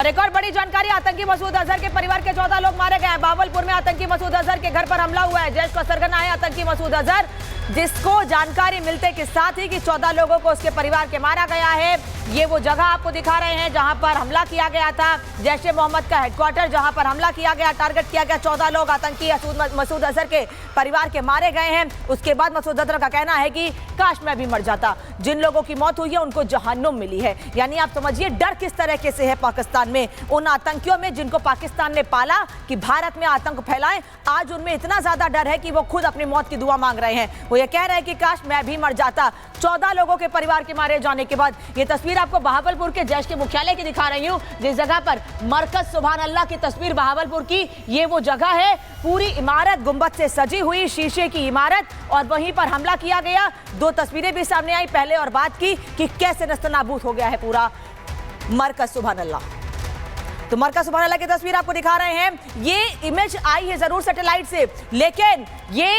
एक और बड़ी जानकारी, आतंकी मसूद अजहर के परिवार के 14 लोग मारे गए हैं। भावलपुर में आतंकी मसूद अजहर के घर पर हमला हुआ है। जैश का सरगना है आतंकी मसूद अजहर, जिसको जानकारी मिलते के साथ ही कि 14 लोगों को उसके परिवार के मारा गया है। ये वो जगह आपको दिखा रहे हैं जहां पर हमला किया गया था, जैश-ए मोहम्मद का हेडक्वार्टर, जहां पर हमला किया गया, टारगेट किया गया। 14 लोग आतंकी मसूद अजहर के परिवार के मारे गए हैं। उसके बाद मसूद अजहर का कहना है कि काश मैं भी मर जाता। जिन लोगों की मौत हुई है उनको जहन्नुम मिली है। यानी आप समझिए डर किस तरह से है पाकिस्तान में, उन आतंकियों में जिनको पाकिस्तान ने पाला कि भारत में आतंक फैलाएं। आज उनमें इतना ज्यादा डर है कि वो खुद अपनी मौत की दुआ मांग रहे हैं। वो ये कह रहे हैं कि काश मैं भी मर जाता। 14 लोगों के परिवार के मारे जाने के बाद ये तस्वीर आपको बहावलपुर के जैश के मुख्यालय की दिखा रही हूं, जिस जगह पर मरकज सुभान अल्लाह की तस्वीर बहावलपुर की। ये वो जगह है, पूरी इमारत गुंबद से सजी हुई शीशे की इमारत, और वहीं पर हमला किया गया। 2 तस्वीरें भी सामने आई पहले और बाद की कि कैसे नस्तनाबूद हो गया है पूरा मरकज सुभान अल्लाह। तो मरकज सुभान अल्लाह की तस्वीर आपको दिखा रहे हैं। ये इमेज आई है जरूर सैटेलाइट से, लेकिन ये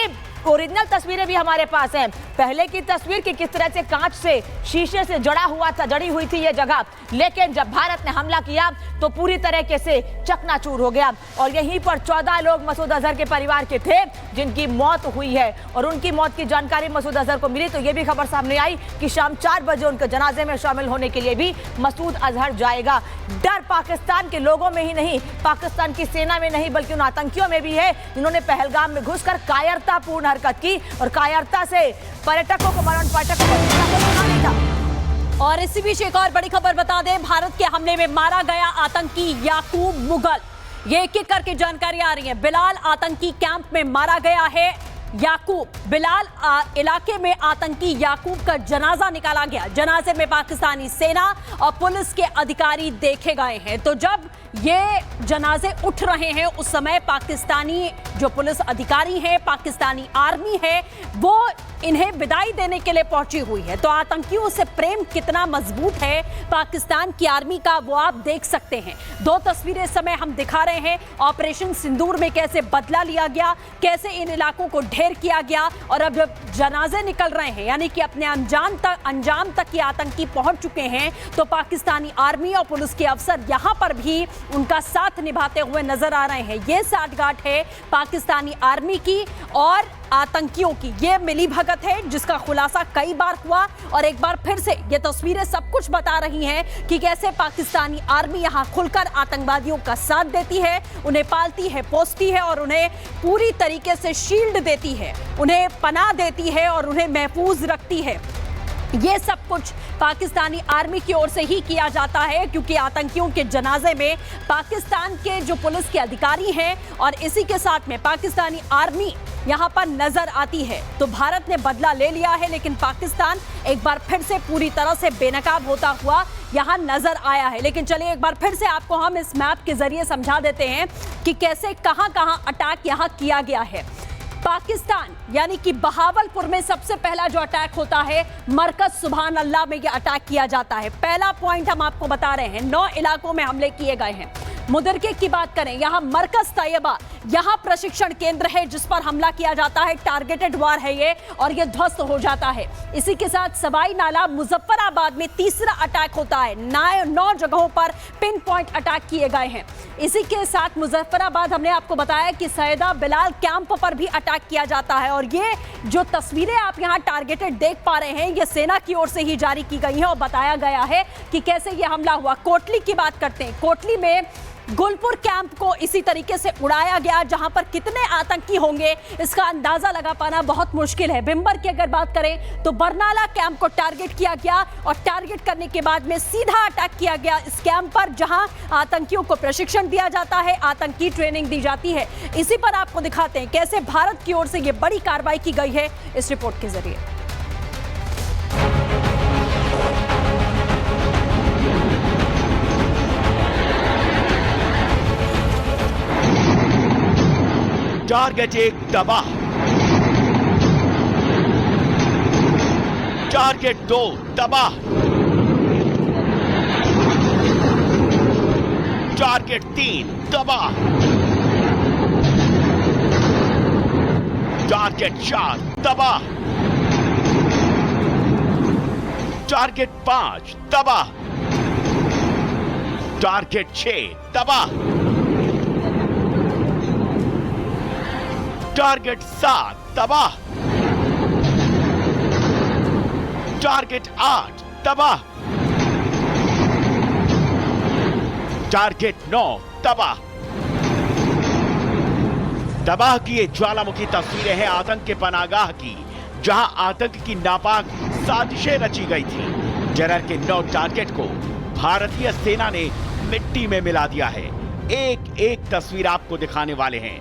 ओरिजिनल तस्वीरें भी हमारे पास हैं। पहले की तस्वीर कि किस तरह से कांच से शीशे से जड़ी हुई थी ये जगह, लेकिन जब भारत ने हमला किया तो पूरी तरीके से चकनाचूर हो गया। और यहीं पर 14 लोग मसूद अजहर के परिवार के थे जिनकी मौत हुई है, और उनकी मौत की जानकारी मसूद अजहर को मिली तो ये भी खबर सामने आई कि शाम 4 बजे उनके जनाजे में शामिल होने के लिए भी मसूद अजहर जाएगा। डर पाकिस्तान के लोगों में ही नहीं, पाकिस्तान की सेना में नहीं, बल्कि उन आतंकियों में भी है जिन्होंने पहलगाम में घुसकर कायरतापूर्ण हरकत की और कायरता से पर्यटकों को नहीं था। और इसी बीच एक और बड़ी खबर बता दें, भारत के हमले में मारा गया आतंकी याकूब मुगल। ये एक एक करके जानकारी आ रही है। बिलाल आतंकी कैंप में मारा गया है याकूब। बिलाल इलाके में आतंकी याकूब का जनाजा निकाला गया। जनाजे में पाकिस्तानी सेना और पुलिस के अधिकारी देखे गए हैं। तो जब ये जनाजे उठ रहे हैं उस समय पाकिस्तानी जो पुलिस अधिकारी हैं, पाकिस्तानी आर्मी है, वो इन्हें विदाई देने के लिए पहुंची हुई है। तो आतंकियों से प्रेम कितना मजबूत है पाकिस्तान की आर्मी का, वो आप देख सकते हैं। 2 तस्वीरें इस समय हम दिखा रहे हैं। ऑपरेशन सिंदूर में कैसे बदला लिया गया, कैसे इन इलाकों को ढेर किया गया, और अब जब जनाजे निकल रहे हैं यानी कि अपने अंजाम तक ये आतंकी पहुंच चुके हैं, तो पाकिस्तानी आर्मी और पुलिस के अफसर यहां पर भी उनका साथ निभाते हुए नजर आ रहे हैं। ये साठगांठ है पाकिस्तानी आर्मी की और आतंकियों की। ये मिली भगत है जिसका खुलासा कई बार हुआ, और एक बार फिर से ये तस्वीरें सब कुछ बता रही हैं कि कैसे पाकिस्तानी आर्मी यहां खुलकर आतंकवादियों का साथ देती है, उन्हें पालती है, पोसती है, और उन्हें पूरी तरीके से शील्ड देती है, उन्हें पनाह देती है और उन्हें महफूज रखती है। ये सब कुछ पाकिस्तानी आर्मी की ओर से ही किया जाता है, क्योंकि आतंकियों के जनाजे में पाकिस्तान के जो पुलिस के अधिकारी हैं और इसी के साथ में पाकिस्तानी आर्मी यहां पर नजर आती है। तो भारत ने बदला ले लिया है, लेकिन पाकिस्तान एक बार फिर से पूरी तरह से बेनकाब होता हुआ यहां नजर आया है। लेकिन चलिए एक बार फिर से आपको हम इस मैप के जरिए समझा देते हैं कि कैसे कहां-कहां अटैक यहां किया गया है। पाकिस्तान यानी कि बहावलपुर में सबसे पहला जो अटैक होता है, मरकज सुभान अल्लाह में ये अटैक किया जाता है। पहला पॉइंट हम आपको बता रहे हैं, 9 इलाकों में हमले किए गए हैं। मुदरके की बात करें, यहाँ मरकज तैयबा, यहाँ प्रशिक्षण केंद्र है जिस पर हमला किया जाता है। टारगेटेड वार है ये, और ये ध्वस्त हो जाता है। इसी के साथ सवाई नाला मुजफ्फराबाद में तीसरा अटैक होता है। 9 जगहों पर पिन पॉइंट अटैक किए गए हैं। इसी के साथ मुजफ्फराबाद हमने आपको बताया कि सैयदा बिलाल कैंप पर भी अटैक किया जाता है। और ये जो तस्वीरें आप यहाँ टारगेटेड देख पा रहे हैं, ये सेना की ओर से ही जारी की गई है और बताया गया है कि कैसे ये हमला हुआ। कोटली की बात करते हैं, कोटली में गुलपुर कैंप को इसी तरीके से उड़ाया गया, जहां पर कितने आतंकी होंगे इसका अंदाजा लगा पाना बहुत मुश्किल है। भिंबर की अगर बात करें तो बरनाला कैंप को टारगेट किया गया, और टारगेट करने के बाद में सीधा अटैक किया गया इस कैंप पर, जहां आतंकियों को प्रशिक्षण दिया जाता है, आतंकी ट्रेनिंग दी जाती है। इसी पर आपको दिखाते हैं कैसे भारत की ओर से यह बड़ी कार्रवाई की गई है इस रिपोर्ट के जरिए। टारगेट 1 तबाह, टारगेट 2 तबाह, टारगेट 3 तबाह, टारगेट 4 तबाह, टारगेट 5 तबाह, टारगेट 6 तबाह। टारगेट 7 तबाह। टारगेट 8 तबाह। टारगेट 9 तबाह। तबाह की ये ज्वालामुखी तस्वीरें हैं आतंक के पनागाह की, जहां आतंक की नापाक साजिशें रची गई थी। टेरर के 9 टारगेट को भारतीय सेना ने मिट्टी में मिला दिया है। एक एक तस्वीर आपको दिखाने वाले हैं।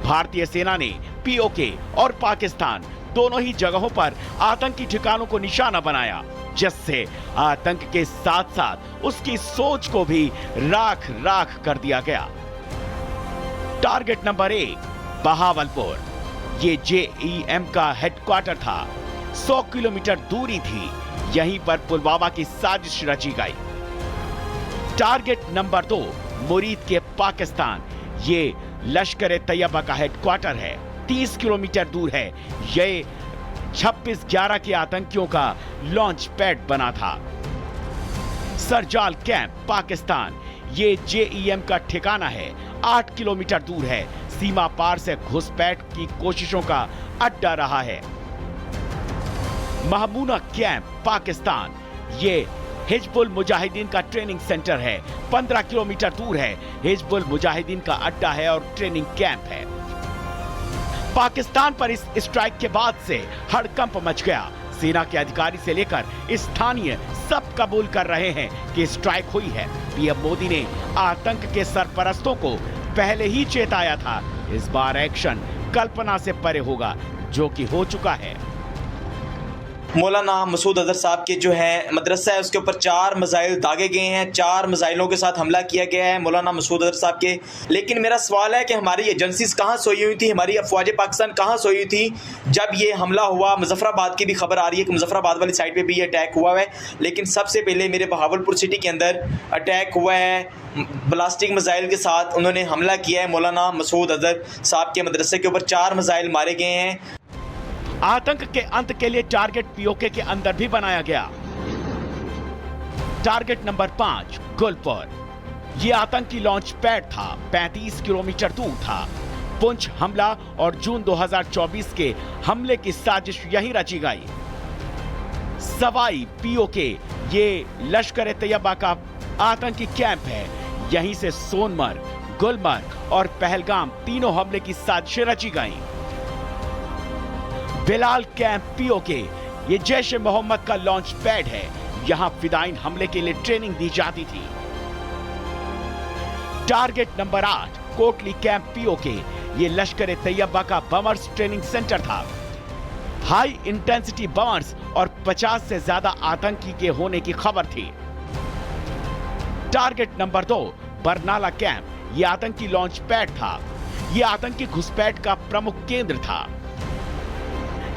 भारतीय सेना ने पीओके और पाकिस्तान दोनों ही जगहों पर आतंकी ठिकानों को निशाना बनाया, जिससे आतंक के साथ साथ उसकी सोच को भी राख राख कर दिया गया। Target number 1 Bahawalpur. ये जेईएम का हेडक्वार्टर था। 100 किलोमीटर दूरी थी। यहीं पर पुलवामा की साजिश रची गई। टारगेट नंबर 2 मुरीद के पाकिस्तान। ये लश्कर ए तैयबा का हेडक्वार्टर है। 30 किलोमीटर दूर है। ये 26/11 के आतंकियों का लॉन्च पैड बना था। सरजाल कैंप पाकिस्तान। ये जेईएम का ठिकाना है। 8 किलोमीटर दूर है। सीमा पार से घुसपैठ की कोशिशों का अड्डा रहा है। महमूना कैंप पाकिस्तान। ये हिजबुल मुजाहिदीन का ट्रेनिंग सेंटर है। 15 किलोमीटर दूर है। हिजबुल मुजाहिदीन का अड्डा है और ट्रेनिंग कैंप है। पाकिस्तान पर इस स्ट्राइक के बाद से हड़कंप मच गया। सेना के अधिकारी से लेकर स्थानीय सब कबूल कर रहे हैं कि स्ट्राइक हुई है। पीएम मोदी ने आतंक के सरपरस्तों को पहले ही चेताया था। इस बार एक्शन कल्पना से परे होगा, जो कि हो चुका है। मौलाना मसूद अजहर साहब के जो है मदरसा है, उसके ऊपर 4 मिसाइल दागे गए हैं। 4 मिसाइलों के साथ हमला किया गया है मौलाना मसूद अजहर साहब के। लेकिन मेरा सवाल है कि हमारी एजेंसीज कहाँ सोई हुई थी, हमारी अफवाज पाकिस्तान कहाँ सोई हुई थी जब ये हमला हुआ। मुजफ्फराबाद की भी खबर आ रही है कि मुजफ्फराबाद वाली साइड पे भी ये अटैक हुआ है। लेकिन सबसे पहले मेरे बहावलपुर सिटी के अंदर अटैक हुआ है। ब्लास्टिक मिसाइल के साथ उन्होंने हमला किया है। मौलाना मसूद अजहर साहब के मदरसे के ऊपर 4 मिसाइल मारे गए हैं। आतंक के अंत के लिए टारगेट पीओके के अंदर भी बनाया गया। Target number 5 Gulpur. यह आतंकी लॉन्च पैड था। 35 किलोमीटर दूर था। पुंछ हमला और जून 2024 के हमले की साजिश यहीं रची गई। सवाई पीओके। ये लश्कर ए तैयबा का आतंकी कैंप है। यहीं से सोनमर्ग, गुलमर्ग और पहलगाम तीनों हमले की साजिशें रची गई। Bilal camp PoK. ये जैश ए मोहम्मद का लॉन्च पैड है। यहां फिदाइन हमले के लिए ट्रेनिंग दी जाती थी। Target number 8 Kotli camp PoK. ये लश्कर ए तैयबा का बमर्स ट्रेनिंग सेंटर था। हाई इंटेंसिटी बमर्स और 50 से ज्यादा आतंकी के होने की खबर थी। Target number 2 Barnala camp. यह आतंकी लॉन्च पैड था। यह आतंकी घुसपैठ का प्रमुख केंद्र था।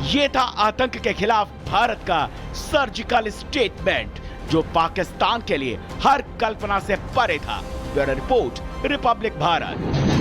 यह था आतंक के खिलाफ भारत का सर्जिकल स्टेटमेंट, जो पाकिस्तान के लिए हर कल्पना से परे था। Bureau report, Republic Bharat.